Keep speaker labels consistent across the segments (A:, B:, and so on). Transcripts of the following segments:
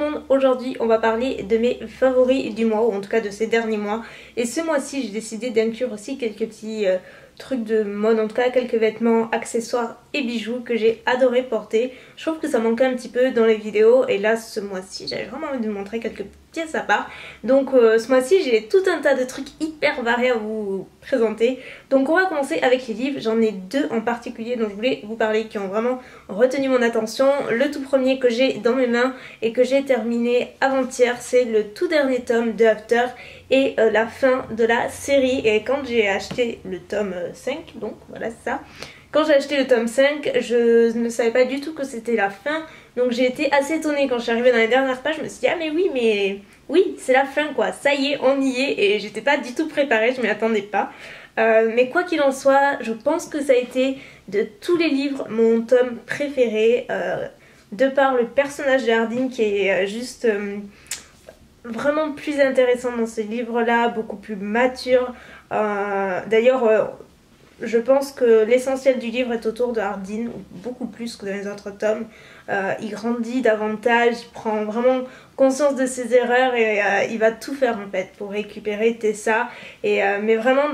A: le monde, aujourd'hui on va parler de mes favoris du mois, ou en tout cas de ces derniers mois. Et ce mois-ci j'ai décidé d'inclure aussi quelques petits trucs de mode, en tout cas quelques vêtements, accessoires et bijoux que j'ai adoré porter. Je trouve que ça manquait un petit peu dans les vidéos et là ce mois-ci j'avais vraiment envie de vous montrer quelques pièces à part. Donc ce mois-ci j'ai tout un tas de trucs hyper variés à vous présenter. Donc on va commencer avec les livres. J'en ai deux en particulier dont je voulais vous parler qui ont vraiment retenu mon attention. Le tout premier que j'ai dans mes mains et que j'ai terminé avant-hier, c'est le tout dernier tome de After et la fin de la série. Et quand j'ai acheté le tome 5, donc voilà c'est ça, quand j'ai acheté le tome 5, je ne savais pas du tout que c'était la fin. Donc j'ai été assez étonnée quand je suis arrivée dans les dernières pages. Je me suis dit ah mais oui c'est la fin quoi, ça y est on y est. Et j'étais pas du tout préparée, je m'y attendais pas. Mais quoi qu'il en soit, je pense que ça a été de tous les livres mon tome préféré, de par le personnage de Hardin qui est juste vraiment plus intéressant dans ce livre là, beaucoup plus mature. D'ailleurs je pense que l'essentiel du livre est autour de Hardin, beaucoup plus que dans les autres tomes. Il grandit davantage, il prend vraiment conscience de ses erreurs et il va tout faire en fait pour récupérer Tessa. Mais vraiment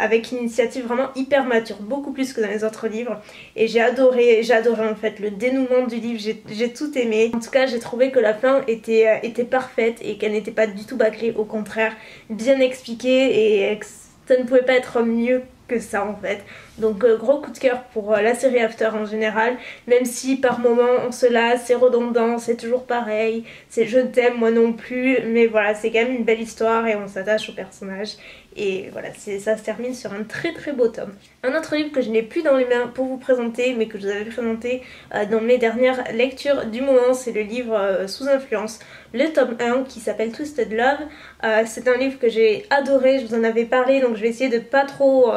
A: avec une initiative vraiment hyper mature, beaucoup plus que dans les autres livres. Et j'ai adoré en fait le dénouement du livre, j'ai tout aimé. En tout cas j'ai trouvé que la fin était parfaite et qu'elle n'était pas du tout bâclée, au contraire bien expliquée et ça ne pouvait pas être mieux que ça en fait. Donc gros coup de cœur pour la série After en général, même si par moments on se lasse, c'est redondant, c'est toujours pareil, c'est je t'aime moi non plus, mais voilà c'est quand même une belle histoire et on s'attache au personnage. Et voilà, ça se termine sur un très très beau tome. Un autre livre que je n'ai plus dans les mains pour vous présenter, mais que je vous avais présenté dans mes dernières lectures du moment, c'est le livre Sous influence, le tome 1 qui s'appelle Twisted Love. C'est un livre que j'ai adoré, je vous en avais parlé, donc je vais essayer de pas trop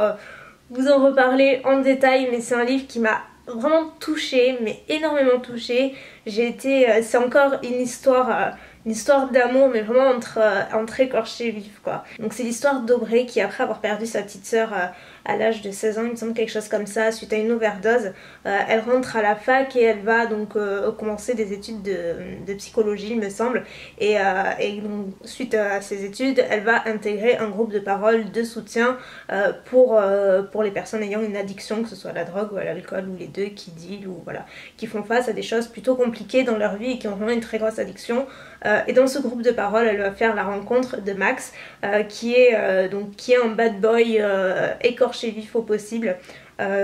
A: vous en reparler en détail, mais c'est un livre qui m'a vraiment touchée, mais énormément touchée. C'est encore une histoire d'amour, mais vraiment entre écorchés vifs quoi. Donc c'est l'histoire d'Aubrey qui, après avoir perdu sa petite sœur à l'âge de 16 ans, il me semble, quelque chose comme ça, suite à une overdose, elle rentre à la fac et elle va donc commencer des études de psychologie il me semble, et donc suite à ces études elle va intégrer un groupe de parole de soutien pour les personnes ayant une addiction, que ce soit à la drogue ou à l'alcool ou les deux, qui dealent ou voilà, qui font face à des choses plutôt compliquées dans leur vie et qui ont vraiment une très grosse addiction. Et dans ce groupe de parole elle va faire la rencontre de Max qui est un bad boy écorché vif au possible,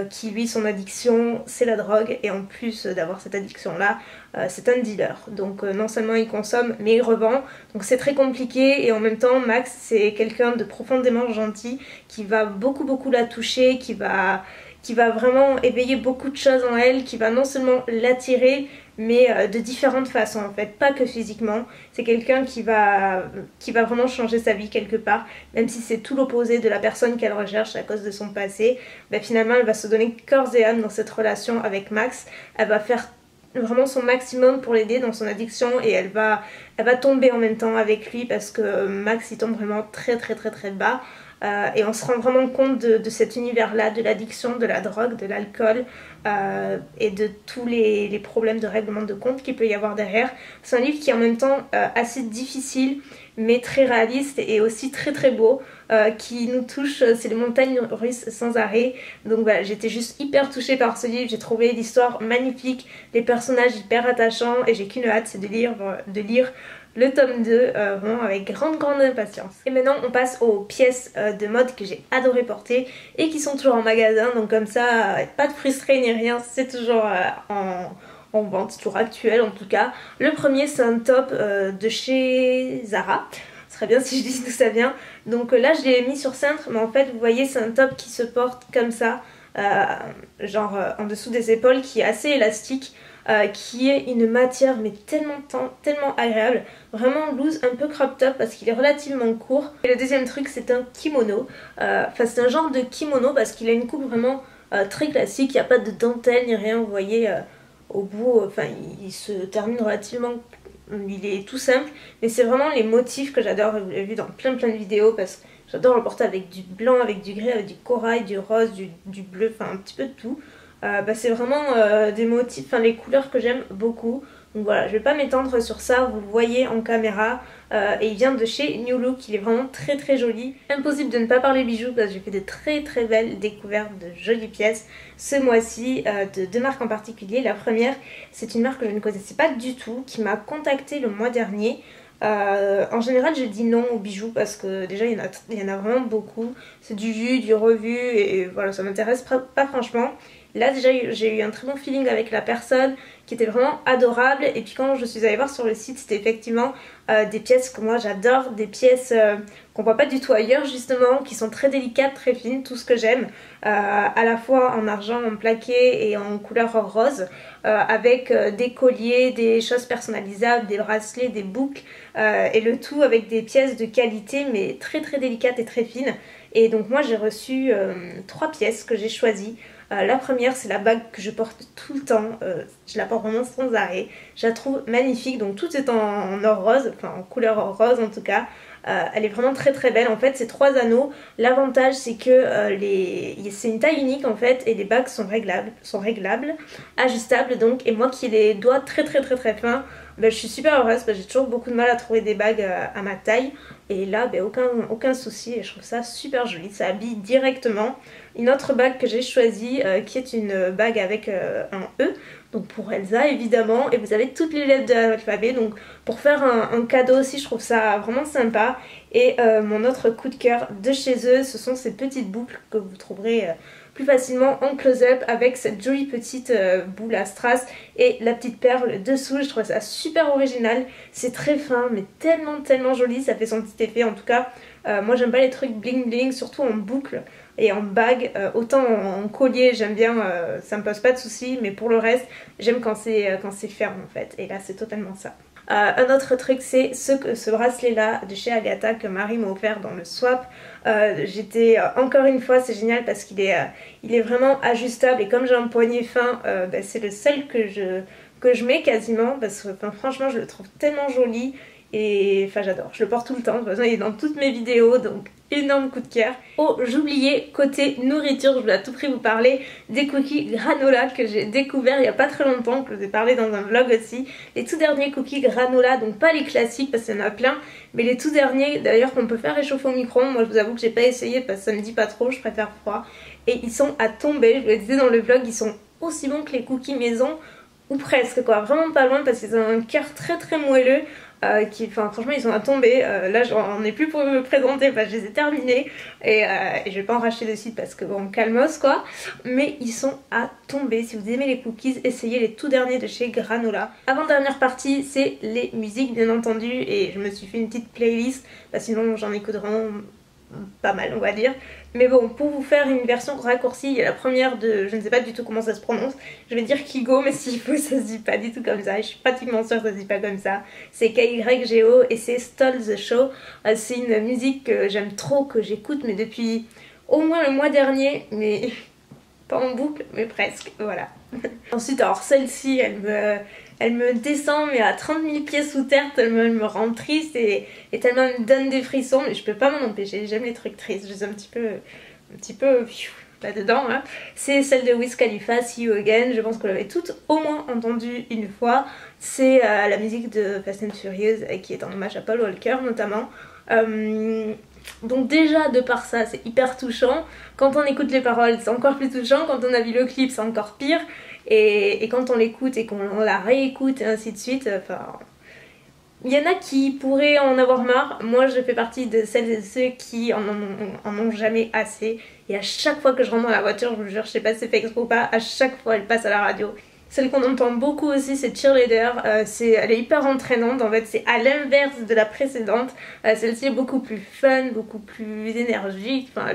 A: qui lui son addiction c'est la drogue, et en plus d'avoir cette addiction là c'est un dealer. Donc non seulement il consomme mais il revend, donc c'est très compliqué. Et en même temps Max c'est quelqu'un de profondément gentil qui va beaucoup la toucher, qui va vraiment éveiller beaucoup de choses en elle, qui va non seulement l'attirer mais de différentes façons en fait, pas que physiquement. C'est quelqu'un qui va vraiment changer sa vie quelque part, même si c'est tout l'opposé de la personne qu'elle recherche à cause de son passé. Finalement elle va se donner corps et âme dans cette relation avec Max, elle va faire vraiment son maximum pour l'aider dans son addiction, et elle va tomber en même temps avec lui parce que Max il tombe vraiment très bas. Et on se rend vraiment compte de cet univers là, de l'addiction, de la drogue, de l'alcool et de tous les problèmes de règlement de compte qu'il peut y avoir derrière. C'est un livre qui est en même temps assez difficile mais très réaliste et aussi très beau, qui nous touche. C'est les montagnes russes sans arrêt. Donc voilà, j'étais juste hyper touchée par ce livre, j'ai trouvé l'histoire magnifique, les personnages hyper attachants, et j'ai qu'une hâte, c'est de lire le tome 2 vraiment avec grande impatience. Et maintenant on passe aux pièces de mode que j'ai adoré porter et qui sont toujours en magasin, donc comme ça pas de frustré ni rien, c'est toujours en vente, toujours actuel en tout cas. Le premier c'est un top de chez Zara. Ce serait bien si je dis d'où ça vient. Donc là je l'ai mis sur cintre, mais en fait vous voyez c'est un top qui se porte comme ça, genre en dessous des épaules, qui est assez élastique, qui est une matière mais tellement agréable, vraiment loose, un peu crop top parce qu'il est relativement court. Et le deuxième truc c'est un kimono, enfin c'est un genre de kimono parce qu'il a une coupe vraiment très classique, il n'y a pas de dentelle ni rien, vous voyez au bout, enfin il se termine relativement, il est tout simple, mais c'est vraiment les motifs que j'adore, vous l'avez vu dans plein de vidéos, parce que j'adore le porter avec du blanc, avec du gris, avec du corail, du rose, du bleu, enfin un petit peu de tout. C'est vraiment des motifs, enfin les couleurs que j'aime beaucoup. Donc voilà, je vais pas m'étendre sur ça, vous le voyez en caméra. Et il vient de chez New Look, il est vraiment très très joli. Impossible de ne pas parler bijoux parce que j'ai fait de très très belles découvertes de jolies pièces ce mois-ci, de deux marques en particulier. La première, c'est une marque que je ne connaissais pas du tout, qui m'a contactée le mois dernier. En général je dis non aux bijoux parce que déjà il y en a vraiment beaucoup. C'est du vu, du revu et voilà, ça m'intéresse pas franchement. Là déjà j'ai eu un très bon feeling avec la personne qui était vraiment adorable, et puis quand je suis allée voir sur le site, c'était effectivement des pièces que moi j'adore, des pièces qu'on voit pas du tout ailleurs justement, qui sont très délicates, très fines, tout ce que j'aime, à la fois en argent, en plaqué et en couleur rose, avec des colliers, des choses personnalisables, des bracelets, des boucles, et le tout avec des pièces de qualité mais très très délicates et très fines. Et donc moi j'ai reçu 3 pièces que j'ai choisies. La première, c'est la bague que je porte tout le temps, je la porte vraiment sans arrêt, je la trouve magnifique, donc tout est en or rose, enfin en couleur rose en tout cas. Elle est vraiment très très belle. En fait c'est 3 anneaux. L'avantage c'est que c'est une taille unique en fait, et les bagues sont réglables, ajustables donc, et moi qui ai les doigts très très très très fins, ben, je suis super heureuse parce que j'ai toujours beaucoup de mal à trouver des bagues à ma taille, et là ben, aucun souci, et je trouve ça super joli, ça habille directement. Une autre bague que j'ai choisie qui est une bague avec un E, donc pour Elsa évidemment, et vous avez toutes les lettres de l'alphabet, donc pour faire un cadeau aussi je trouve ça vraiment sympa. Et mon autre coup de cœur de chez eux, ce sont ces petites boucles que vous trouverez plus facilement en close-up, avec cette jolie petite boule à strass et la petite perle dessous. Je trouve ça super original, c'est très fin mais tellement tellement joli, ça fait son petit effet en tout cas. Moi j'aime pas les trucs bling bling, surtout en boucle et en bague, autant en collier j'aime bien, ça me pose pas de soucis, mais pour le reste j'aime quand c'est ferme en fait, et là c'est totalement ça. Un autre truc, c'est ce bracelet là de chez Agatha que Marie m'a offert dans le swap. J'étais encore une fois, c'est génial parce qu'il est vraiment ajustable, et comme j'ai un poignet fin, bah, c'est le seul que je mets quasiment, parce que franchement je le trouve tellement joli. Et enfin j'adore, je le porte tout le temps, de toute façon il est dans toutes mes vidéos, donc énorme coup de cœur. Oh, j'oubliais, côté nourriture, je voulais à tout prix vous parler des cookies granola que j'ai découvert il n'y a pas très longtemps, que je vous ai parlé dans un vlog aussi. Les tout derniers cookies granola, donc pas les classiques parce qu'il y en a plein, mais les tout derniers d'ailleurs qu'on peut faire réchauffer au micro-ondes. Moi je vous avoue que j'ai pas essayé parce que ça me dit pas trop, je préfère froid. Et ils sont à tomber, je vous le disais dans le vlog, ils sont aussi bons que les cookies maison, ou presque quoi, vraiment pas loin, parce qu'ils ont un cœur très très moelleux. Enfin franchement ils sont à tomber, là j'en ai plus pour me présenter, je les ai terminés, et je vais pas en racheter de suite parce que bon, calmos quoi, mais ils sont à tomber. Si vous aimez les cookies, essayez les tout derniers de chez Granola. Avant dernière partie, c'est les musiques bien entendu, et je me suis fait une petite playlist, sinon j'en écoute vraiment pas mal on va dire. Mais bon, pour vous faire une version raccourcie, il y a la première de, je ne sais pas du tout comment ça se prononce, je vais dire Kygo, mais s'il faut ça se dit pas du tout comme ça, je suis pratiquement sûre que ça se dit pas comme ça. C'est KYGO et c'est Stole the Show. C'est une musique que j'aime trop, que j'écoute mais depuis au moins le mois dernier, mais pas en boucle, mais presque, voilà. Ensuite, alors celle-ci, elle me descend mais à 30 000 pieds sous terre, tellement elle me rend triste, et tellement elle me donne des frissons, mais je peux pas m'en empêcher, j'aime les trucs tristes, je suis un petit peu là-dedans, hein. C'est celle de Wiz Khalifa, See You Again, je pense que vous l'avez toutes au moins entendue une fois. C'est la musique de Fast and Furious, qui est en hommage à Paul Walker notamment. Donc déjà de par ça c'est hyper touchant, quand on écoute les paroles c'est encore plus touchant, quand on a vu le clip c'est encore pire, et quand on l'écoute et qu'on la réécoute et ainsi de suite, enfin... Il y en a qui pourraient en avoir marre, moi je fais partie de celles et ceux qui en ont jamais assez, et à chaque fois que je rentre dans la voiture, je vous jure, je sais pas si c'est fait exprès ou pas, à chaque fois elle passe à la radio. Celle qu'on entend beaucoup aussi c'est Cheerleader, elle est hyper entraînante en fait, c'est à l'inverse de la précédente. Celle-ci est beaucoup plus fun, beaucoup plus énergique, enfin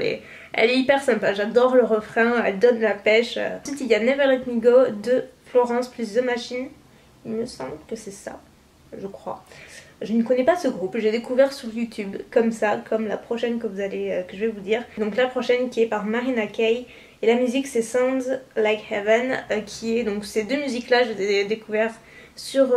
A: elle est hyper sympa, j'adore le refrain, elle donne la pêche. Ensuite il y a Never Let Me Go de Florence plus The Machine, il me semble que c'est ça, je crois. Je ne connais pas ce groupe, j'ai découvert sur YouTube comme ça, comme la prochaine que je vais vous dire. Donc la prochaine qui est par Marina Kaye. Et la musique c'est Sounds Like Heaven, qui est donc ces deux musiques là, je les ai découvertes sur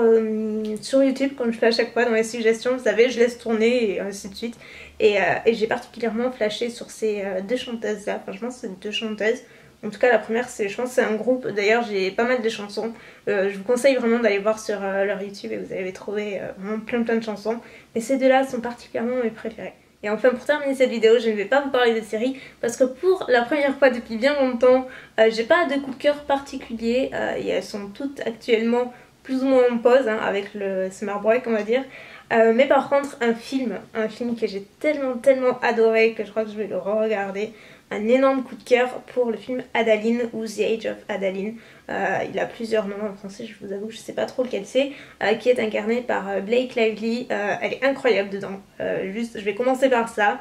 A: YouTube comme je fais à chaque fois dans les suggestions, vous savez je laisse tourner et ainsi de suite. Et j'ai particulièrement flashé sur ces deux chanteuses là, franchement c'est deux chanteuses En tout cas la première je pense c'est un groupe, d'ailleurs j'ai pas mal de chansons, je vous conseille vraiment d'aller voir sur leur YouTube et vous allez trouver vraiment plein de chansons, mais ces deux-là sont particulièrement mes préférés. Et enfin pour terminer cette vidéo, je ne vais pas vous parler de séries parce que pour la première fois depuis bien longtemps, j'ai pas de coup de cœur particulier et elles sont toutes actuellement plus ou moins en pause avec le summer break on va dire. Mais par contre un film que j'ai tellement adoré que je crois que je vais le re-regarder. Un énorme coup de cœur pour le film Adaline ou The Age of Adaline. Il a plusieurs noms en français, je vous avoue, je sais pas trop lequel c'est, qui est incarné par Blake Lively. Elle est incroyable dedans. Je vais commencer par ça.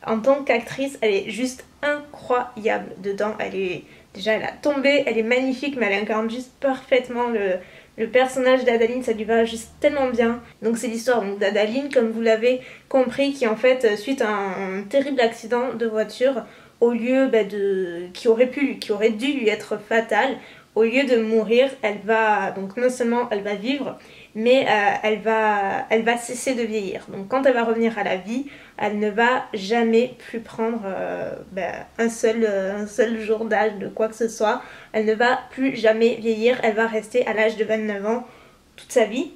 A: En tant qu'actrice, elle est juste incroyable dedans. Déjà, elle a tombé, elle est magnifique, mais elle incarne juste parfaitement le personnage d'Adaline, ça lui va juste tellement bien. Donc c'est l'histoire d'Adaline, comme vous l'avez compris, qui en fait, suite à un terrible accident de voiture, au lieu qui aurait dû lui être fatal, au lieu de mourir, elle va, donc non seulement elle va vivre, mais elle va cesser de vieillir. Donc quand elle va revenir à la vie, elle ne va jamais plus prendre un seul jour d'âge de quoi que ce soit. Elle ne va plus jamais vieillir, elle va rester à l'âge de 29 ans toute sa vie.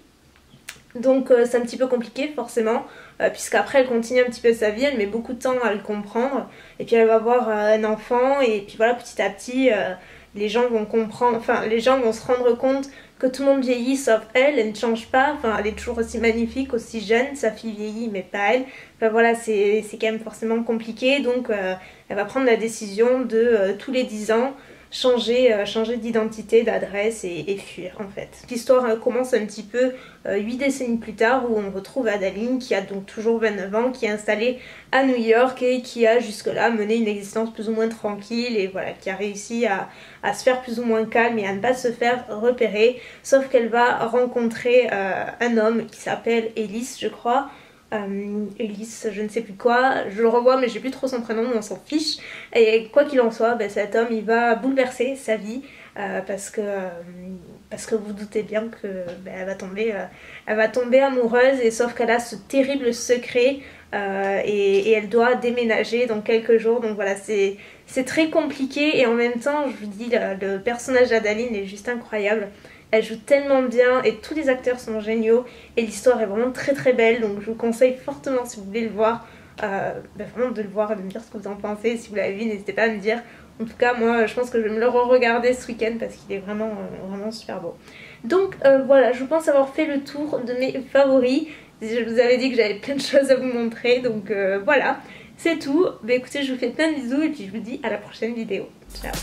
A: Donc c'est un petit peu compliqué forcément, puisqu'après elle continue un petit peu sa vie, elle met beaucoup de temps à le comprendre, et puis elle va avoir un enfant, et puis voilà, petit à petit les gens vont comprendre, enfin les gens vont se rendre compte que tout le monde vieillit sauf elle, elle ne change pas, enfin elle est toujours aussi magnifique, aussi jeune, sa fille vieillit mais pas elle, enfin voilà c'est quand même forcément compliqué, donc elle va prendre la décision de tous les 10 ans changer d'identité, d'adresse et fuir en fait. L'histoire commence un petit peu 8 décennies plus tard où on retrouve Adaline qui a donc toujours 29 ans, qui est installée à New York et qui a jusque-là mené une existence plus ou moins tranquille et voilà, qui a réussi à se faire plus ou moins calme et à ne pas se faire repérer, sauf qu'elle va rencontrer un homme qui s'appelle Ellis je crois, Ulysse, je ne sais plus quoi, je le revois mais j'ai plus trop son prénom, on s'en fiche. Et quoi qu'il en soit, cet homme il va bouleverser sa vie parce que vous doutez bien que elle va tomber amoureuse, et sauf qu'elle a ce terrible secret et elle doit déménager dans quelques jours, donc voilà c'est très compliqué, et en même temps je vous dis le personnage d'Adaline est juste incroyable. Elle joue tellement bien et tous les acteurs sont géniaux et l'histoire est vraiment très belle, donc je vous conseille fortement si vous voulez le voir, vraiment de le voir et de me dire ce que vous en pensez. Si vous l'avez vu, n'hésitez pas à me dire. En tout cas moi je pense que je vais me le re-regarder ce week-end parce qu'il est vraiment super beau. Donc voilà, je pense avoir fait le tour de mes favoris. Je vous avais dit que j'avais plein de choses à vous montrer, donc voilà, c'est tout. Écoutez, je vous fais plein de bisous et puis je vous dis à la prochaine vidéo. Ciao.